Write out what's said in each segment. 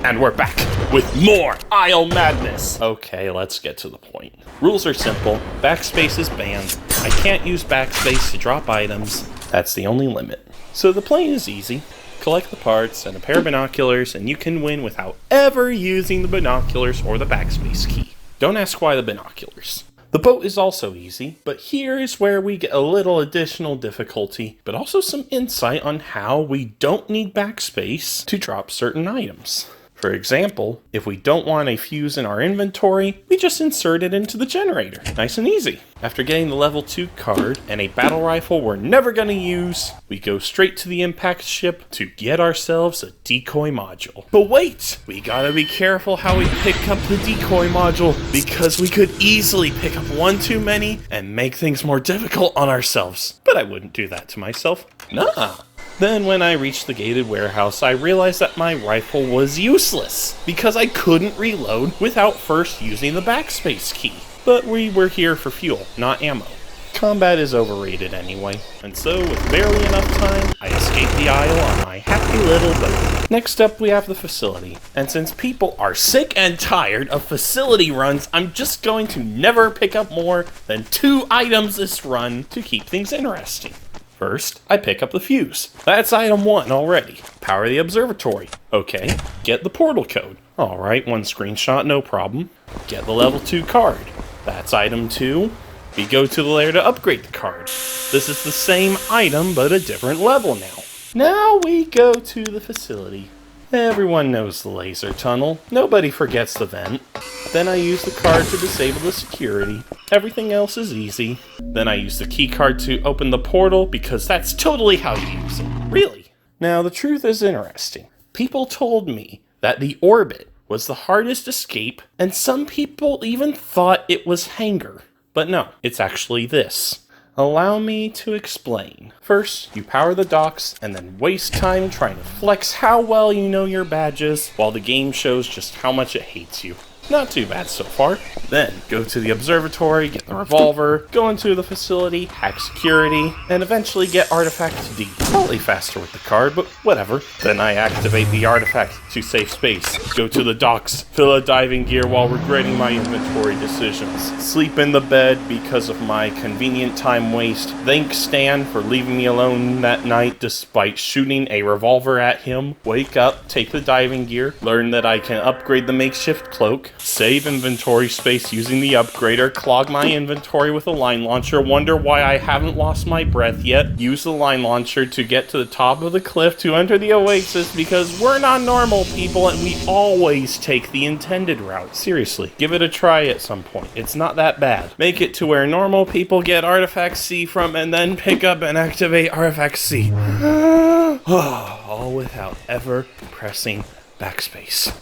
And we're back with more Isle Madness. Okay, let's get to the point. Rules are simple. Backspace is banned. I can't use backspace to drop items. That's the only limit. So the plan is easy. Collect the parts and a pair of binoculars and you can win without ever using the binoculars or the backspace key. Don't ask why the binoculars. The boat is also easy, but here is where we get a little additional difficulty, but also some insight on how we don't need backspace to drop certain items. For example, if we don't want a fuse in our inventory, we just insert it into the generator. Nice and easy. After getting the level 2 card and a battle rifle we're never gonna use, we go straight to the impact ship to get ourselves a decoy module. But wait! We gotta be careful how we pick up the decoy module, because we could easily pick up one too many and make things more difficult on ourselves. But I wouldn't do that to myself. Nah. Then when I reached the gated warehouse, I realized that my rifle was useless because I couldn't reload without first using the backspace key. But we were here for fuel, not ammo. Combat is overrated anyway, and so with barely enough time, I escaped the Isle on my happy little boat. Next up we have the facility, and since people are sick and tired of facility runs, I'm just going to never pick up more than 2 items this run to keep things interesting. First, I pick up the fuse. That's item 1 already. Power the observatory. Okay. Get the portal code. Alright, 1 screenshot, no problem. Get the level 2 card. That's item 2. We go to the lair to upgrade the card. This is the same item, but a different level now. Now we go to the facility. Everyone knows the laser tunnel. Nobody forgets the vent. Then I use the card to disable the security. Everything else is easy. Then I use the key card to open the portal because that's totally how you use it. Really. Now the truth is interesting. People told me that the orbit was the hardest escape, and some people even thought it was Hangar. But no, it's actually this. Allow me to explain. First, you power the docks and then waste time trying to flex how well you know your badges while the game shows just how much it hates you. Not too bad so far. Then, go to the observatory, get the revolver, go into the facility, hack security, and eventually get Artifact D. Probably faster with the card, but whatever. Then I activate the artifact to save space, go to the docks, fill a diving gear while regretting my inventory decisions, sleep in the bed because of my convenient time waste, thank Stan for leaving me alone that night despite shooting a revolver at him, wake up, take the diving gear, learn that I can upgrade the makeshift cloak, save inventory space using the upgrader, clog my inventory with a line launcher, wonder why I haven't lost my breath yet, use the line launcher to get to the top of the cliff to enter the oasis because we're not normal people and we always take the intended route. Seriously, give it a try at some point. It's not that bad. Make it to where normal people get Artifact C from and then pick up and activate Artifact C. All without ever pressing backspace.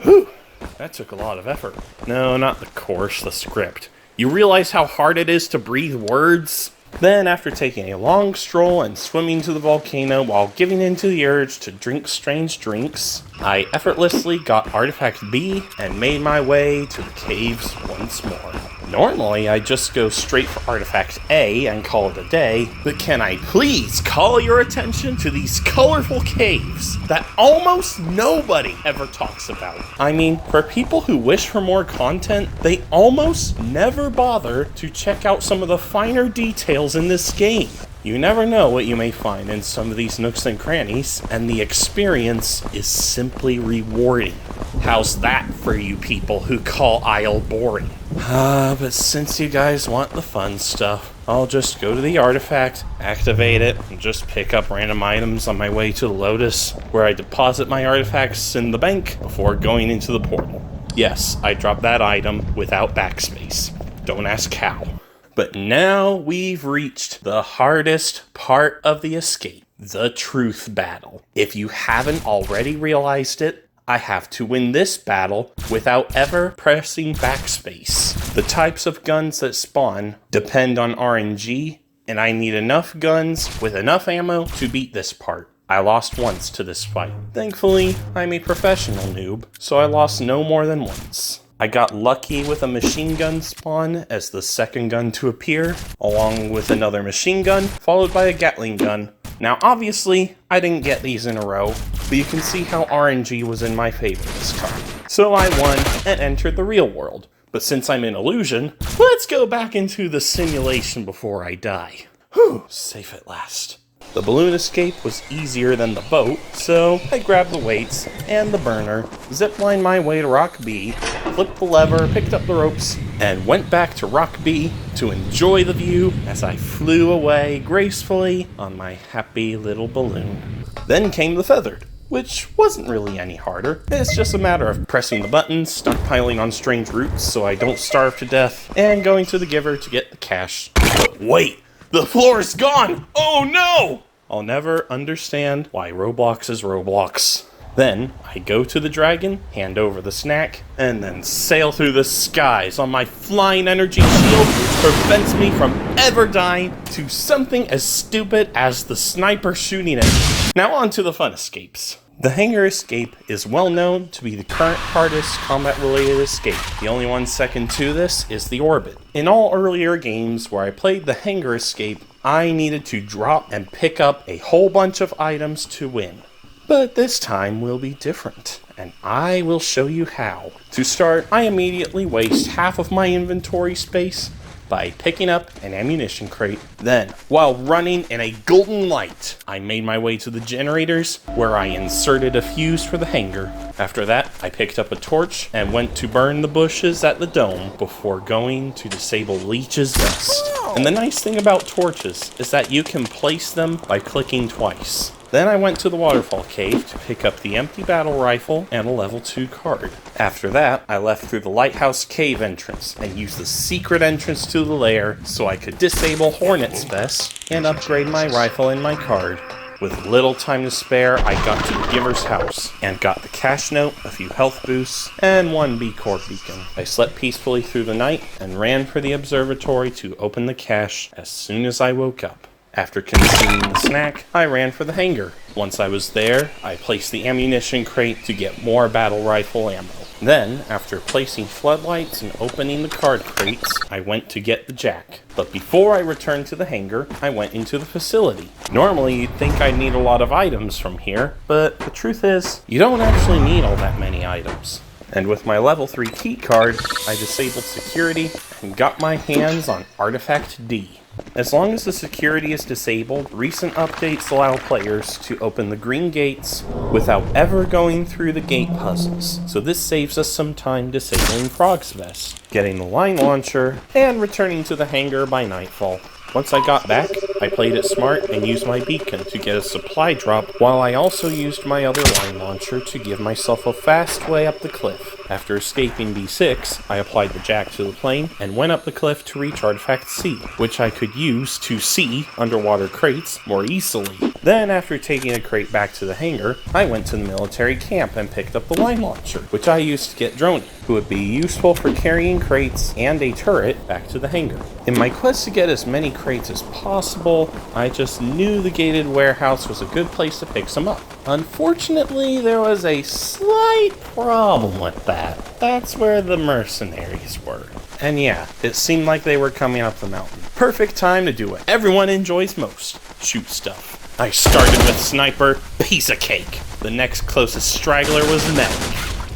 Whew. That took a lot of effort. No, not the course, the script. You realize how hard it is to breathe words? Then, after taking a long stroll and swimming to the volcano while giving in to the urge to drink strange drinks, I effortlessly got Artifact B and made my way to the caves once more. Normally, I just go straight for Artifact A and call it a day, but can I please call your attention to these colorful caves that almost nobody ever talks about? I mean, for people who wish for more content, they almost never bother to check out some of the finer details in this game. You never know what you may find in some of these nooks and crannies, and the experience is simply rewarding. How's that for you people who call Isle boring? But since you guys want the fun stuff, I'll just go to the artifact, activate it, and just pick up random items on my way to the Lotus, where I deposit my artifacts in the bank before going into the portal. Yes, I dropped that item without backspace. Don't ask how. But now we've reached the hardest part of the escape, the truth battle. If you haven't already realized it, I have to win this battle without ever pressing backspace. The types of guns that spawn depend on RNG, and I need enough guns with enough ammo to beat this part. I lost once to this fight. Thankfully, I'm a professional noob, so I lost no more than once. I got lucky with a machine gun spawn as the second gun to appear, along with another machine gun, followed by a Gatling gun, Now obviously, I didn't get these in a row, but you can see how RNG was in my favor this time. So I won and entered the real world. But since I'm in Illusion, let's go back into the simulation before I die. Whew, safe at last. The balloon escape was easier than the boat, so I grabbed the weights and the burner, ziplined my way to Rock B, flipped the lever, picked up the ropes, and went back to Rock B to enjoy the view as I flew away gracefully on my happy little balloon. Then came the feathered, which wasn't really any harder. It's just a matter of pressing the buttons, stockpiling on strange routes so I don't starve to death, and going to the giver to get the cash. But wait! The floor is gone! Oh no! I'll never understand why Roblox is Roblox. Then, I go to the dragon, hand over the snack, and then sail through the skies on my flying energy shield, which prevents me from ever dying to something as stupid as the sniper shooting at me. Now on to the fun escapes. The Hangar escape is well known to be the current hardest combat-related escape. The only one second to this is the Orbit. In all earlier games where I played the Hangar escape, I needed to drop and pick up a whole bunch of items to win. But this time will be different, and I will show you how. To start, I immediately waste half of my inventory space by picking up an ammunition crate. Then, while running in a golden light, I made my way to the generators, where I inserted a fuse for the Hangar. After that, I picked up a torch and went to burn the bushes at the dome before going to disable Leech's vest. And the nice thing about torches is that you can place them by clicking twice. Then I went to the waterfall cave to pick up the empty battle rifle and a level 2 card. After that, I left through the lighthouse cave entrance and used the secret entrance to the lair so I could disable Hornet's vest and upgrade my rifle and my card. With little time to spare, I got to the giver's house and got the cash note, a few health boosts, and 1 B-Corp beacon. I slept peacefully through the night and ran for the observatory to open the cache as soon as I woke up. After consuming the snack, I ran for the Hangar. Once I was there, I placed the ammunition crate to get more battle rifle ammo. Then, after placing floodlights and opening the card crates, I went to get the jack. But before I returned to the Hangar, I went into the facility. Normally, you'd think I'd need a lot of items from here, but the truth is, you don't actually need all that many items. And with my level 3 key card, I disabled security and got my hands on Artifact D. As long as the security is disabled, recent updates allow players to open the green gates without ever going through the gate puzzles, so this saves us some time disabling Frog's Vest, getting the line launcher, and returning to the Hangar by nightfall. Once I got back, I played it smart and used my beacon to get a supply drop, while I also used my other line launcher to give myself a fast way up the cliff. After escaping B6, I applied the jack to the plane and went up the cliff to reach Artifact C, which I could use to see underwater crates more easily. Then, after taking a crate back to the Hangar, I went to the military camp and picked up the line launcher, which I used to get Droney, who would be useful for carrying crates and a turret back to the Hangar. In my quest to get as many crates as possible, I just knew the gated warehouse was a good place to pick some up. Unfortunately, there was a slight problem with that. That's where the mercenaries were. And yeah, it seemed like they were coming up the mountain. Perfect time to do what everyone enjoys most, shoot stuff. I started with Sniper, piece of cake. The next closest straggler was Medic.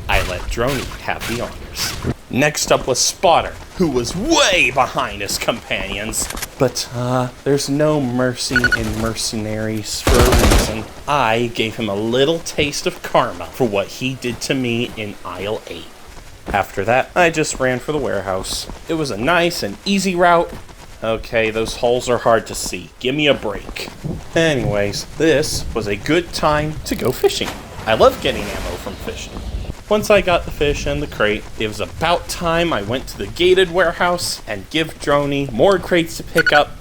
I let Droney have the honors. Next up was Spotter, who was way behind his companions. But, there's no mercy in mercenaries for a reason. I gave him a little taste of karma for what he did to me in Isle 8. After that, I just ran for the warehouse. It was a nice and easy route. Okay, those holes are hard to see. Give me a break. Anyways, this was a good time to go fishing. I love getting ammo from fishing. Once I got the fish and the crate, it was about time I went to the gated warehouse and give Droney more crates to pick up.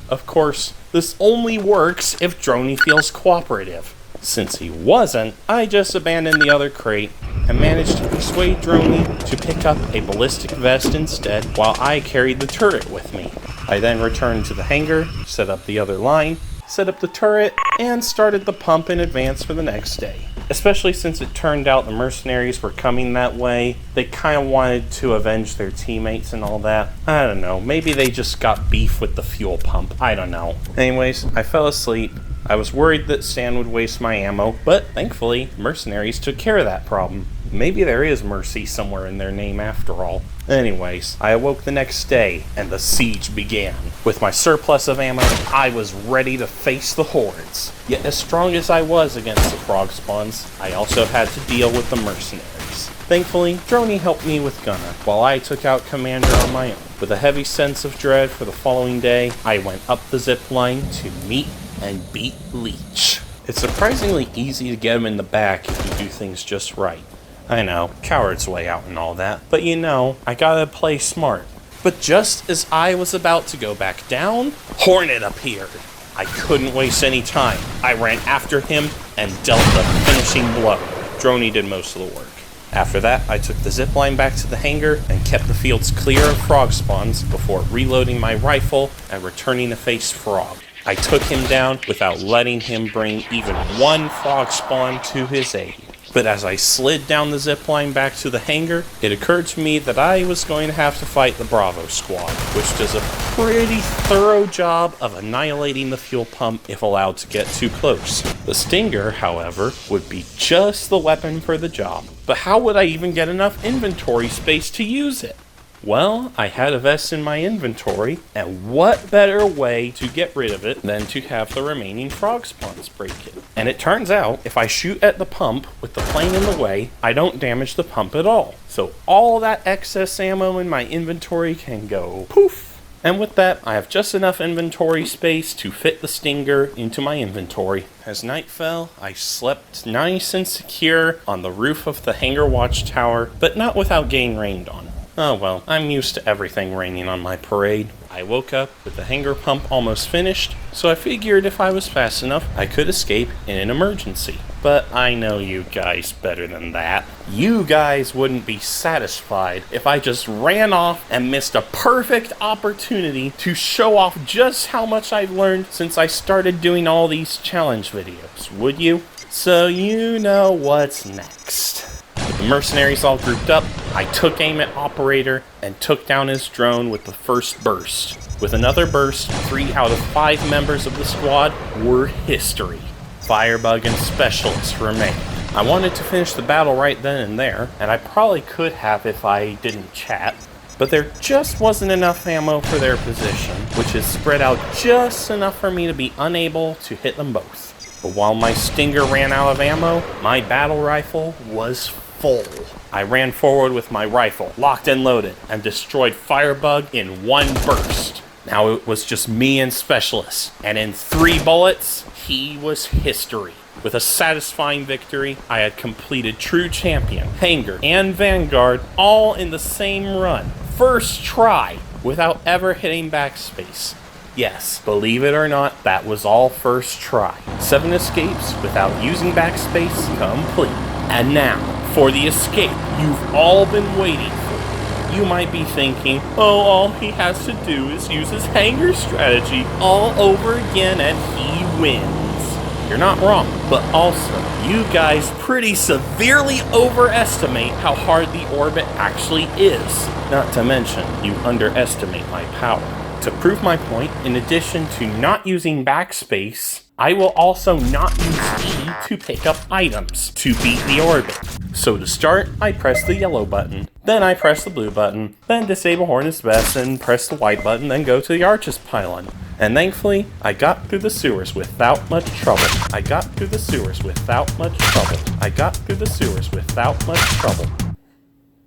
Of course, this only works if Droney feels cooperative. Since he wasn't, I just abandoned the other crate and managed to persuade Droney to pick up a ballistic vest instead while I carried the turret with me. I then returned to the Hangar, set up the other line, set up the turret, and started the pump in advance for the next day. Especially since it turned out the mercenaries were coming that way. They kind of wanted to avenge their teammates and all that. I don't know, maybe they just got beef with the fuel pump. I don't know. Anyways, I fell asleep. I was worried that Stan would waste my ammo, but thankfully, mercenaries took care of that problem. Maybe there is mercy somewhere in their name after all. Anyways, I awoke the next day, and the siege began. With my surplus of ammo, I was ready to face the hordes. Yet as strong as I was against the frog spawns, I also had to deal with the mercenaries. Thankfully, Droney helped me with Gunner, while I took out Commander on my own. With a heavy sense of dread for the following day, I went up the zip line to meet and beat Leech. It's surprisingly easy to get him in the back if you do things just right. I know, coward's way out and all that, but you know, I gotta play smart. But just as I was about to go back down, Hornet appeared. I couldn't waste any time. I ran after him and dealt the finishing blow. Droney did most of the work. After that, I took the zipline back to the hangar and kept the fields clear of frog spawns before reloading my rifle and returning to face Frog. I took him down without letting him bring even one frog spawn to his aid. But as I slid down the zipline back to the hangar, it occurred to me that I was going to have to fight the Bravo squad, which does a pretty thorough job of annihilating the fuel pump if allowed to get too close. The Stinger, however, would be just the weapon for the job. But how would I even get enough inventory space to use it? Well, I had a vest in my inventory, and what better way to get rid of it than to have the remaining frog spawns break it. And it turns out, if I shoot at the pump with the plane in the way, I don't damage the pump at all. So all that excess ammo in my inventory can go poof. And with that, I have just enough inventory space to fit the Stinger into my inventory. As night fell, I slept nice and secure on the roof of the hangar watchtower, but not without getting rained on. Oh well, I'm used to everything raining on my parade. I woke up with the hangar pump almost finished, so I figured if I was fast enough, I could escape in an emergency. But I know you guys better than that. You guys wouldn't be satisfied if I just ran off and missed a perfect opportunity to show off just how much I've learned since I started doing all these challenge videos, would you? So you know what's next. With the mercenaries all grouped up, I took aim at Operator and took down his drone with the first burst. With another burst, 3 out of 5 members of the squad were history. Firebug and Specialist remained. I wanted to finish the battle right then and there, and I probably could have if I didn't chat, but there just wasn't enough ammo for their position, which is spread out just enough for me to be unable to hit them both. But while my Stinger ran out of ammo, my battle rifle was full. I ran forward with my rifle, locked and loaded, and destroyed Firebug in one burst. Now it was just me and Specialist, and in 3 bullets, he was history. With a satisfying victory, I had completed True Champion, Hangar, and Vanguard all in the same run. First try, without ever hitting backspace. Yes, believe it or not, that was all first try. 7 escapes without using backspace complete. And now, for the escape you've all been waiting for. You might be thinking, oh, all he has to do is use his hangar strategy all over again and he wins. You're not wrong, but also, you guys pretty severely overestimate how hard the orbit actually is. Not to mention, you underestimate my power. To prove my point, in addition to not using backspace, I will also not use E to pick up items to beat the orbit. So to start, I press the yellow button, then I press the blue button, then disable Hornet's Vest and press the white button, then go to the Arches pylon. And thankfully, I got through the sewers without much trouble. I got through the sewers without much trouble. I got through the sewers without much trouble.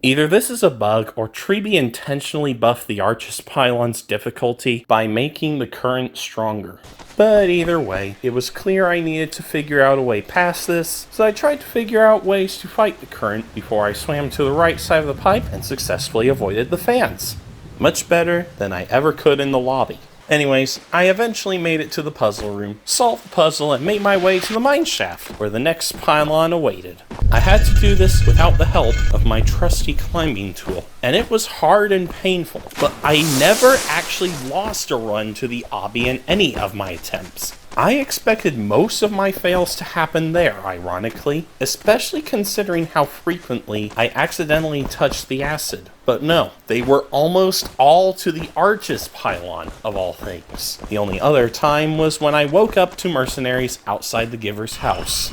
Either this is a bug, or Treeby intentionally buffed the Arches pylon's difficulty by making the current stronger. But either way, it was clear I needed to figure out a way past this, so I tried to figure out ways to fight the current before I swam to the right side of the pipe and successfully avoided the fans. Much better than I ever could in the lobby. Anyways, I eventually made it to the puzzle room, solved the puzzle, and made my way to the mine shaft, where the next pylon awaited. I had to do this without the help of my trusty climbing tool, and it was hard and painful, but I never actually lost a run to the obby in any of my attempts. I expected most of my fails to happen there, ironically, especially considering how frequently I accidentally touched the acid. But no, they were almost all to the Arches pylon, of all things. The only other time was when I woke up to mercenaries outside the Giver's house.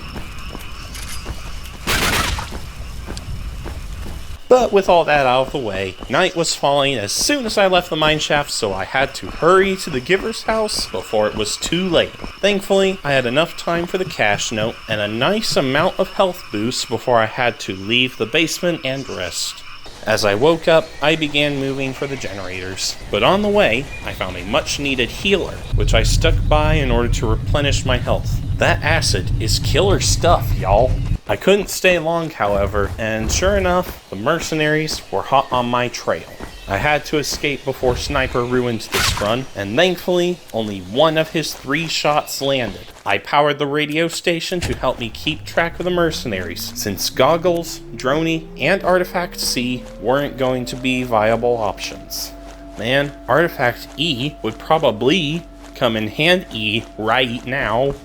But with all that out of the way, night was falling as soon as I left the mineshaft, so I had to hurry to the Giver's house before it was too late. Thankfully, I had enough time for the cash note and a nice amount of health boost before I had to leave the basement and rest. As I woke up, I began moving for the generators, but on the way, I found a much needed healer, which I stuck by in order to replenish my health. That acid is killer stuff, y'all. I couldn't stay long, however, and sure enough, the mercenaries were hot on my trail. I had to escape before Sniper ruined this run, and thankfully, only one of his 3 shots landed. I powered the radio station to help me keep track of the mercenaries, since Goggles, Droney, and Artifact C weren't going to be viable options. Man, Artifact E would probably come in handy right now.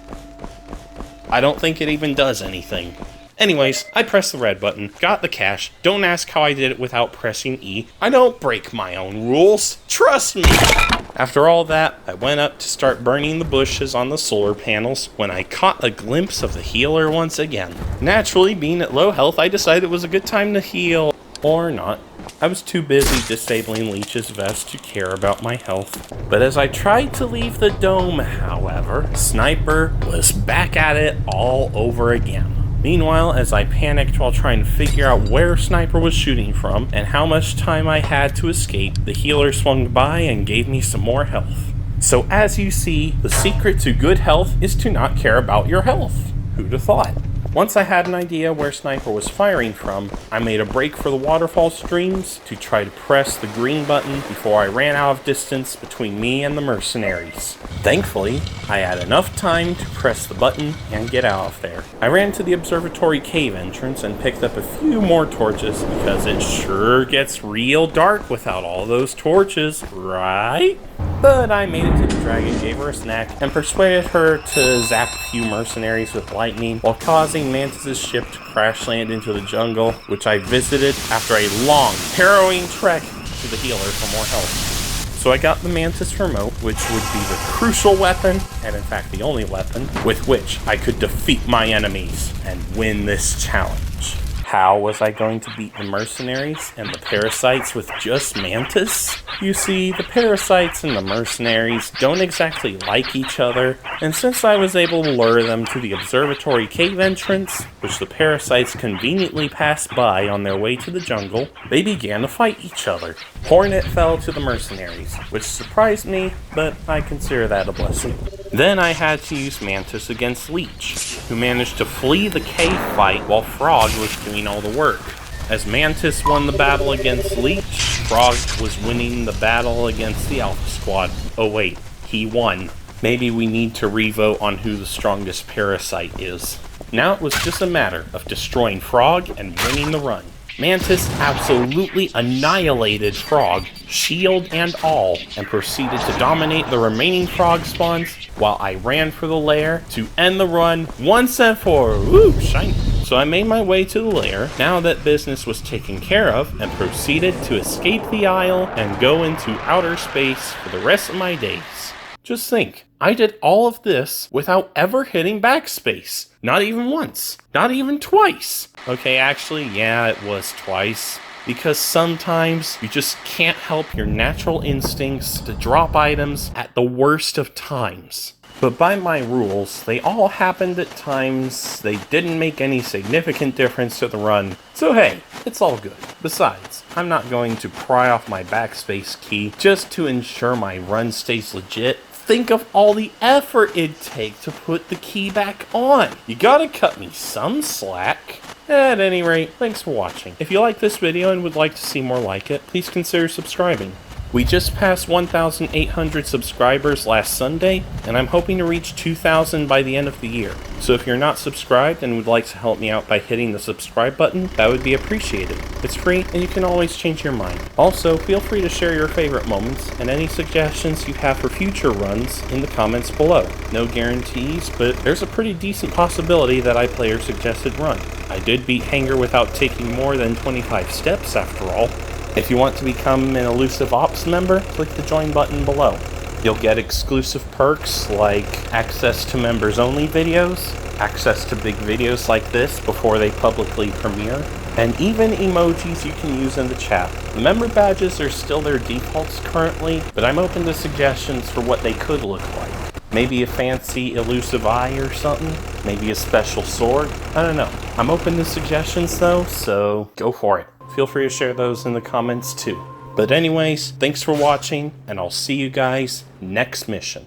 I don't think it even does anything. Anyways, I pressed the red button, got the cash. Don't ask how I did it without pressing E. I don't break my own rules. Trust me! After all that, I went up to start burning the bushes on the solar panels when I caught a glimpse of the healer once again. Naturally, being at low health, I decided it was a good time to heal. Or not. I was too busy disabling Leech's vest to care about my health. But as I tried to leave the dome, however, Sniper was back at it all over again. Meanwhile, as I panicked while trying to figure out where Sniper was shooting from and how much time I had to escape, the healer swung by and gave me some more health. So as you see, the secret to good health is to not care about your health. Who'd have thought? Once I had an idea where Sniper was firing from, I made a break for the waterfall streams to try to press the green button before I ran out of distance between me and the mercenaries. Thankfully, I had enough time to press the button and get out of there. I ran to the observatory cave entrance and picked up a few more torches because it sure gets real dark without all those torches, right? But I made it to the dragon, gave her a snack, and persuaded her to zap a few mercenaries with lightning while causing Mantis' ship to crash land into the jungle, which I visited after a long, harrowing trek to the healer for more help. So I got the Mantis remote, which would be the crucial weapon, and in fact the only weapon, with which I could defeat my enemies and win this challenge. How was I going to beat the mercenaries and the parasites with just Mantis? You see, the parasites and the mercenaries don't exactly like each other, and since I was able to lure them to the observatory cave entrance, which the parasites conveniently passed by on their way to the jungle, they began to fight each other. Hornet fell to the mercenaries, which surprised me, but I consider that a blessing. Then I had to use Mantis against Leech, who managed to flee the cave fight while Frog was doing all the work. As Mantis won the battle against Leech, Frog was winning the battle against the Alpha Squad. Oh wait, he won. Maybe we need to revote on who the strongest parasite is. Now it was just a matter of destroying Frog and winning the run. Mantis absolutely annihilated Frog, shield and all, and proceeded to dominate the remaining Frog spawns while I ran for the lair to end the run once and for woo, shiny. So I made my way to the lair, now that business was taken care of, and proceeded to escape the Isle and go into outer space for the rest of my days. Just think, I did all of this without ever hitting backspace. Not even once. Not even twice. Okay, actually, yeah, it was twice. Because sometimes you just can't help your natural instincts to drop items at the worst of times. But by my rules, they all happened at times they didn't make any significant difference to the run. So hey, it's all good. Besides, I'm not going to pry off my backspace key just to ensure my run stays legit. Think of all the effort it'd take to put the key back on. You gotta cut me some slack. At any rate, thanks for watching. If you like this video and would like to see more like it, please consider subscribing. We just passed 1,800 subscribers last Sunday, and I'm hoping to reach 2,000 by the end of the year. So if you're not subscribed and would like to help me out by hitting the subscribe button, that would be appreciated. It's free, and you can always change your mind. Also, feel free to share your favorite moments and any suggestions you have for future runs in the comments below. No guarantees, but there's a pretty decent possibility that I play your suggested run. I did beat Hangar without taking more than 25 steps after all. If you want to become an Illusive Ops member, click the join button below. You'll get exclusive perks like access to members only videos, access to big videos like this before they publicly premiere, and even emojis you can use in the chat. The member badges are still their defaults currently, but I'm open to suggestions for what they could look like. Maybe a fancy elusive eye or something? Maybe a special sword? I don't know. I'm open to suggestions though, so go for it. Feel free to share those in the comments too. But anyways, thanks for watching, and I'll see you guys next mission.